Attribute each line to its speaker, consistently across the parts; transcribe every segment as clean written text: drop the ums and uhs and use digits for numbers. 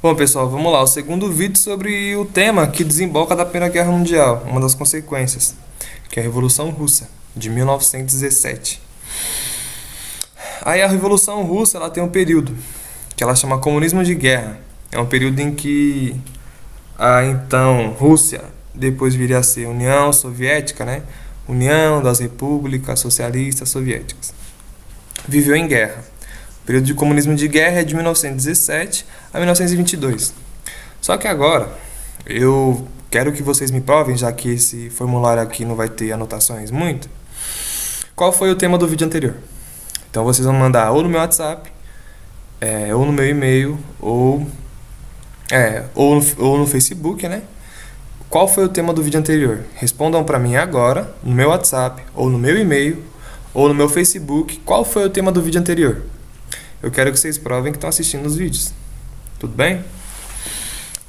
Speaker 1: Bom, pessoal, vamos lá. O segundo vídeo sobre o tema que desemboca da Primeira Guerra Mundial, uma das consequências, que é a Revolução Russa, de 1917. Aí a Revolução Russa, ela tem um período que ela chama Comunismo de Guerra. É um período em que a então Rússia, depois viria a ser União Soviética, né? União das Repúblicas Socialistas Soviéticas, viveu em guerra. O período de comunismo de guerra é de 1917 a 1922. Só que agora, eu quero que vocês me provem, já que esse formulário aqui não vai ter anotações muito, qual foi o tema do vídeo anterior. Então vocês vão mandar ou no meu WhatsApp, ou no meu e-mail, ou no Facebook, né? Qual foi o tema do vídeo anterior? Respondam para mim agora, no meu WhatsApp, ou no meu e-mail, ou no meu Facebook, qual foi o tema do vídeo anterior. Eu quero que vocês provem que estão assistindo os vídeos. Tudo bem?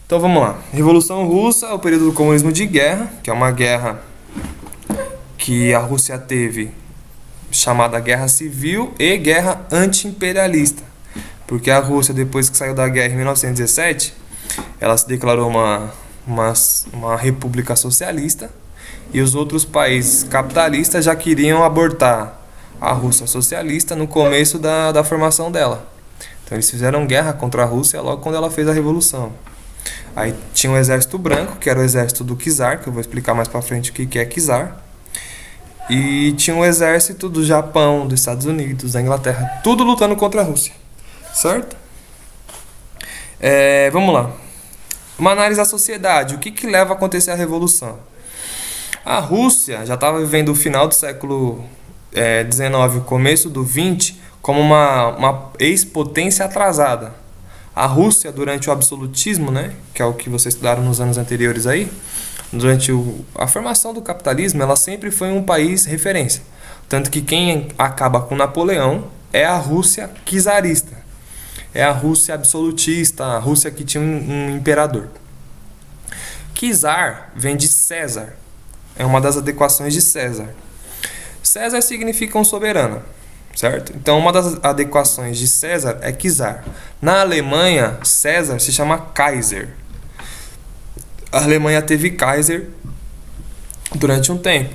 Speaker 1: Então vamos lá. Revolução Russa, o período do comunismo de guerra, que é uma guerra que a Rússia teve, chamada Guerra Civil e Guerra Anti-Imperialista. Porque a Rússia, depois que saiu da guerra em 1917, ela se declarou uma república socialista, e os outros países capitalistas já queriam abortar a Rússia socialista no começo da formação dela. Então eles fizeram guerra contra a Rússia logo quando ela fez a revolução. Aí tinha o Exército Branco, que era o exército do czar, que eu vou explicar mais pra frente o que é czar. E tinha o exército do Japão, dos Estados Unidos, da Inglaterra, tudo lutando contra a Rússia. Certo? Vamos lá. Uma análise da sociedade. O que leva a acontecer a revolução? A Rússia já estava vivendo o final do século XIX, o começo do XX, como uma ex-potência atrasada. A Rússia, durante o absolutismo, né, que é o que vocês estudaram nos anos anteriores aí, durante a formação do capitalismo, ela sempre foi um país referência. Tanto que quem acaba com Napoleão é a Rússia czarista. É a Rússia absolutista, a Rússia que tinha um imperador. Czar vem de César. É uma das adequações de César. César significa um soberano, certo? Então, uma das adequações de César é czar. Na Alemanha, César se chama Kaiser. A Alemanha teve Kaiser durante um tempo.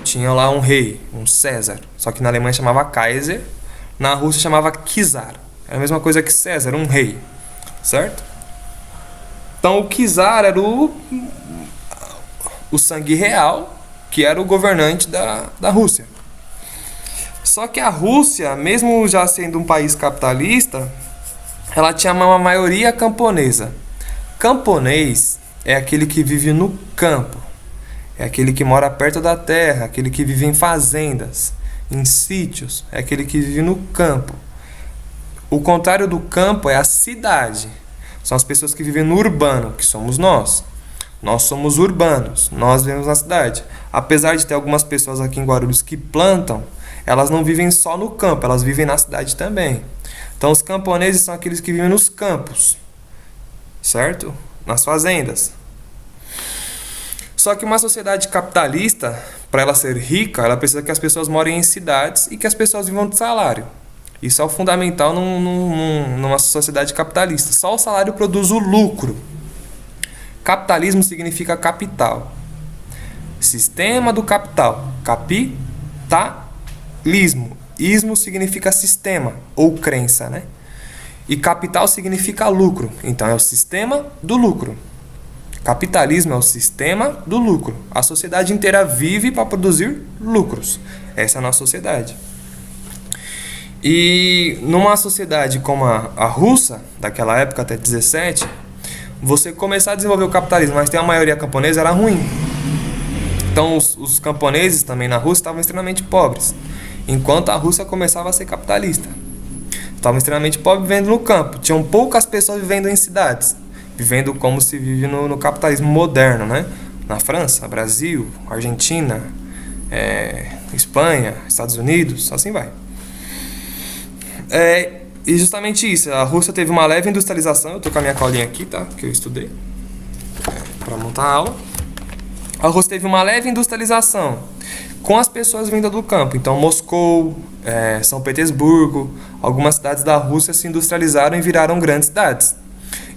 Speaker 1: Tinha lá um rei, um César. Só que na Alemanha chamava Kaiser. Na Rússia chamava czar. É a mesma coisa que César, um rei. Certo? Então o czar era o sangue real, que era o governante da Rússia. Só que a Rússia, mesmo já sendo um país capitalista, ela tinha uma maioria camponesa. Camponês é aquele que vive no campo. É aquele que mora perto da terra, aquele que vive em fazendas, em sítios, é aquele que vive no campo. O contrário do campo é a cidade. São as pessoas que vivem no urbano, que somos nós. Nós somos urbanos, nós vivemos na cidade. Apesar de ter algumas pessoas aqui em Guarulhos que plantam, elas não vivem só no campo, elas vivem na cidade também. Então os camponeses são aqueles que vivem nos campos, certo? Nas fazendas. Só que uma sociedade capitalista, para ela ser rica, ela precisa que as pessoas morem em cidades e que as pessoas vivam de salário. Isso é o fundamental numa sociedade capitalista. Só o salário produz o lucro. Capitalismo significa capital. Sistema do capital. Capitalismo. Ismo significa sistema ou crença, né? E capital significa lucro. Então é o sistema do lucro. Capitalismo é o sistema do lucro. A sociedade inteira vive para produzir lucros. Essa é a nossa sociedade. E numa sociedade como a russa, daquela época até 17, você começar a desenvolver o capitalismo, mas ter uma maioria camponesa, era ruim. Então os camponeses também na Rússia estavam extremamente pobres, enquanto a Rússia começava a ser capitalista. Estavam extremamente pobres vivendo no campo. Tinham poucas pessoas vivendo em cidades, vivendo como se vive no capitalismo moderno, né? Na França, Brasil, Argentina, Espanha, Estados Unidos, assim vai. E justamente isso, a Rússia teve uma leve industrialização. Eu tô com a minha colinha aqui, tá? Que eu estudei para montar a aula. A Rússia teve uma leve industrialização. com as pessoas vindas do campo. Então, Moscou, São Petersburgo, algumas cidades da Rússia se industrializaram e viraram grandes cidades,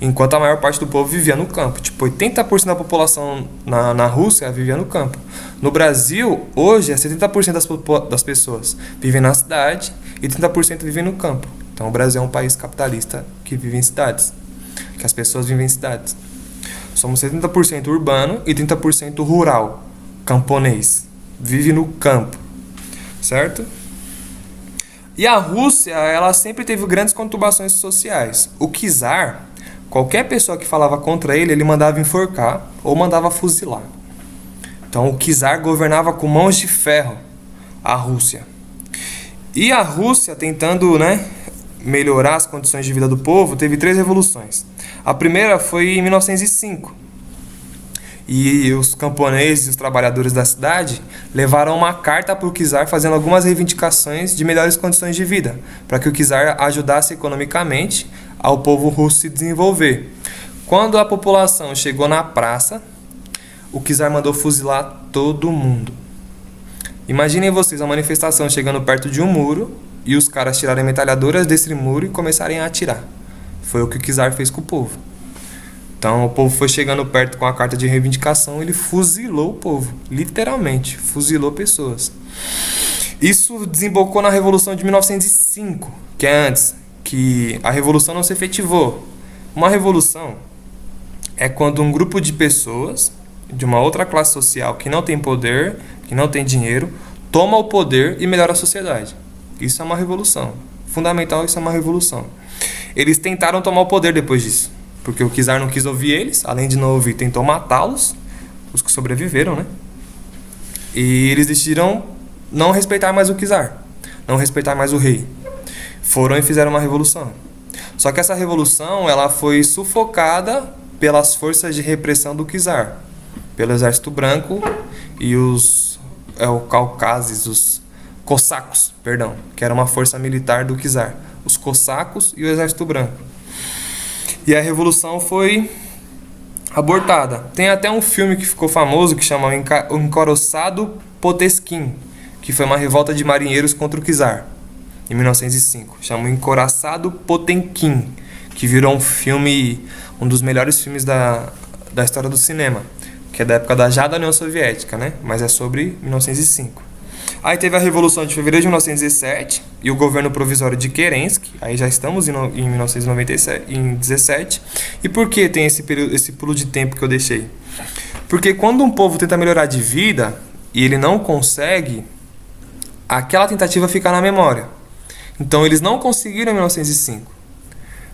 Speaker 1: enquanto a maior parte do povo vivia no campo. Tipo, 80% da população na Rússia vivia no campo. No Brasil, hoje, 70% das pessoas vivem na cidade e 30% vivem no campo. Então, o Brasil é um país capitalista que vive em cidades, que as pessoas vivem em cidades. Somos 70% urbano e 30% rural, camponês. Vive no campo, certo? E a Rússia, ela sempre teve grandes conturbações sociais. O czar, qualquer pessoa que falava contra ele, ele mandava enforcar ou mandava fuzilar. Então o czar governava com mãos de ferro a Rússia. E a Rússia, tentando, melhorar as condições de vida do povo, teve 3 revoluções. A primeira foi em 1905. E os camponeses e os trabalhadores da cidade levaram uma carta para o czar fazendo algumas reivindicações de melhores condições de vida, para que o czar ajudasse economicamente ao povo russo se desenvolver. Quando a população chegou na praça, o czar mandou fuzilar todo mundo. Imaginem vocês a manifestação chegando perto de um muro e os caras tirarem metralhadoras desse muro e começarem a atirar. Foi o que o czar fez com o povo. Então o povo foi chegando perto com a carta de reivindicação, ele fuzilou o povo, literalmente, fuzilou pessoas. Isso desembocou na Revolução de 1905, que é antes, que a revolução não se efetivou. Uma revolução é quando um grupo de pessoas de uma outra classe social que não tem poder, que não tem dinheiro, toma o poder e melhora a sociedade. Isso é uma revolução. Fundamental, isso é uma revolução. Eles tentaram tomar o poder depois disso, porque o czar não quis ouvir eles, além de não ouvir, tentou matá-los, os que sobreviveram, E eles decidiram não respeitar mais o czar, não respeitar mais o rei. Foram e fizeram uma revolução. Só que essa revolução, ela foi sufocada pelas forças de repressão do czar, pelo exército branco e os cossacos, que era uma força militar do czar, os cossacos e o exército branco. E a revolução foi abortada. Tem até um filme que ficou famoso que chama O Encoraçado Poteskin, que foi uma revolta de marinheiros contra o czar, em 1905. Chama O Encoraçado Potemkin, que virou um filme, um dos melhores filmes da história do cinema, que é da época da União Soviética, Mas é sobre 1905. Aí teve a Revolução de Fevereiro de 1917 e o governo provisório de Kerensky. Aí já estamos em 1917. E por que tem esse pulo de tempo que eu deixei? Porque quando um povo tenta melhorar de vida e ele não consegue, aquela tentativa fica na memória. Então eles não conseguiram em 1905,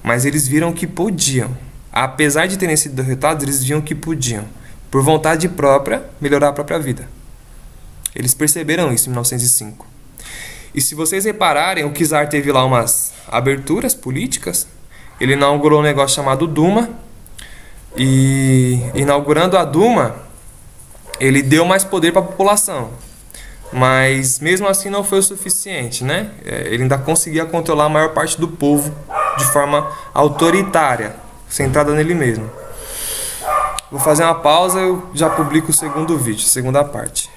Speaker 1: mas eles viram que podiam. Apesar de terem sido derrotados, eles viam que podiam, por vontade própria, melhorar a própria vida. Eles perceberam isso em 1905. E se vocês repararem, o czar teve lá umas aberturas políticas. Ele inaugurou um negócio chamado Duma. E inaugurando a Duma, ele deu mais poder para a população. Mas mesmo assim não foi o suficiente, Ele ainda conseguia controlar a maior parte do povo de forma autoritária, centrada nele mesmo. Vou fazer uma pausa e eu já publico o segundo vídeo, segunda parte.